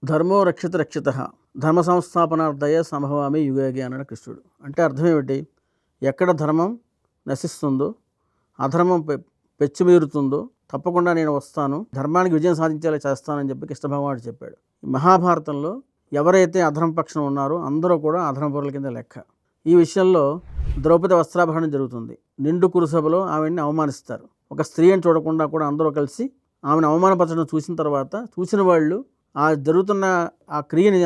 ధర్మో రక్షిత రక్షిత ధర్మ సంస్థాపనార్థయ సంభవామి యుగేగే అన్నాడు కృష్ణుడు. అంటే అర్థం ఏమిటి? ఎక్కడ ధర్మం నశిస్తుందో, అధర్మం పెచ్చుమీరుతుందో తప్పకుండా నేను వస్తాను, ధర్మానికి విజయం సాధించేలా చేస్తానని చెప్పి కృష్ణ భగవానుడు చెప్పాడు. మహాభారతంలో ఎవరైతే అధర్మ పక్షం ఉన్నారో అందరూ కూడా అధర్మ పరుల కింద లెక్క. ఈ విషయంలో ద్రౌపది వస్త్రాభరణం జరుగుతుంది. నిండు కురుసభలో ఆమెని అవమానిస్తారు. ఒక స్త్రీని చూడకుండా కూడా అందరూ కలిసి ఆమెను అవమానపరచడం చూసిన తర్వాత చూసిన వాళ్ళు ఆ జరుగుతున్న ఆ క్రియని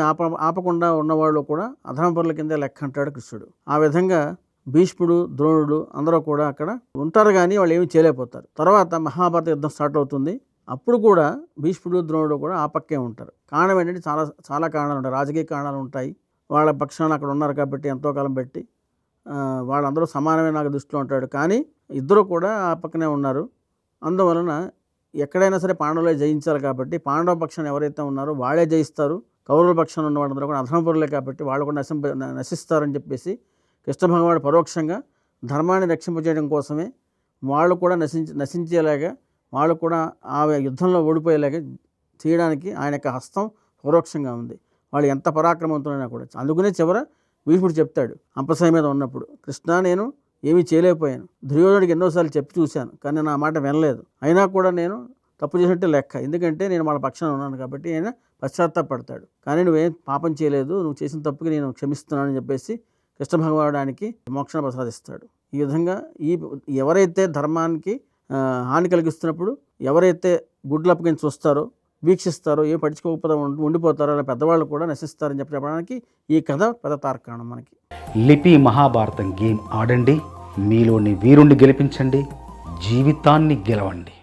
ఆపకుండా ఉన్నవాళ్ళు కూడా అధర్మపరుల కింద లెక్క అంటాడు కృష్ణుడు. ఆ విధంగా భీష్ముడు, ద్రోణుడు అందరూ కూడా అక్కడ ఉంటారు, కానీ వాళ్ళు ఏమీ చేయలేకపోతారు. తర్వాత మహాభారత యుద్ధం స్టార్ట్ అవుతుంది. అప్పుడు కూడా భీష్ముడు, ద్రోణుడు కూడా ఆ పక్కే ఉంటారు. కారణం ఏంటంటే చాలా కారణాలు ఉంటాయి. రాజకీయ కారణాలు ఉంటాయి. వాళ్ళ పక్షాన అక్కడ ఉన్నారు కాబట్టి ఎంతో కాలం పెట్టి వాళ్ళందరూ సమానమే నాకు దృష్టిలో ఉంటాడు. కానీ ఇద్దరు కూడా ఆ పక్కనే ఉన్నారు. అందువలన ఎక్కడైనా సరే పాండవులే జయించాలి కాబట్టి పాండవ పక్షాన్ని ఎవరైతే ఉన్నారో వాళ్ళే జయిస్తారు. కౌరవుల పక్షాన్ని ఉన్న వాళ్ళందరూ కూడా అధర్మపరులే కాబట్టి వాళ్ళు కూడా నశిస్తారని చెప్పేసి కృష్ణ భగవానుడు పరోక్షంగా ధర్మాన్ని రక్షింపజేయడం కోసమే వాళ్ళు కూడా నశించేలాగా, వాళ్ళు కూడా ఆ యుద్ధంలో ఓడిపోయేలాగా చేయడానికి ఆయన యొక్క హస్తం పరోక్షంగా ఉంది. వాళ్ళు ఎంత పరాక్రమవంతులైనా కూడా. అందుకనే చివర భీష్ముడు చెప్తాడు అంపశయ మీద ఉన్నప్పుడు, కృష్ణ నేను ఏమీ చేయలేకపోయాను, దుర్యోధనుడికి ఎన్నోసార్లు చెప్పి చూశాను కానీ నా మాట వినలేదు, అయినా కూడా నేను తప్పు చేసినట్టే లెక్క, ఎందుకంటే నేను వాళ్ళ పక్షాన ఉన్నాను కాబట్టి ఆయన పశ్చాత్తాపడతాడు. కానీ నువ్వేం పాపం చేయలేదు, నువ్వు చేసిన తప్పుకి నేను క్షమిస్తున్నానని చెప్పేసి కృష్ణ భగవానుడానికి మోక్షాన్ని ప్రసాదిస్తాడు. ఈ విధంగా ఎవరైతే ధర్మానికి హాని కలిగిస్తున్నప్పుడు ఎవరైతే గుడ్లు అప్పగించి చూస్తారో, వీక్షిస్తారో, ఏ పట్టించుకోకపోతే ఉండిపోతారో అలా పెద్దవాళ్ళు కూడా నశిస్తారని చెప్పడానికి ఈ కథ పెద్ద తార్కాణం. మనకి లిపి మహాభారతం గేమ్ ఆడండి, మీలోని వీరుణ్ణి గెలిపించండి, జీవితాన్ని గెలవండి.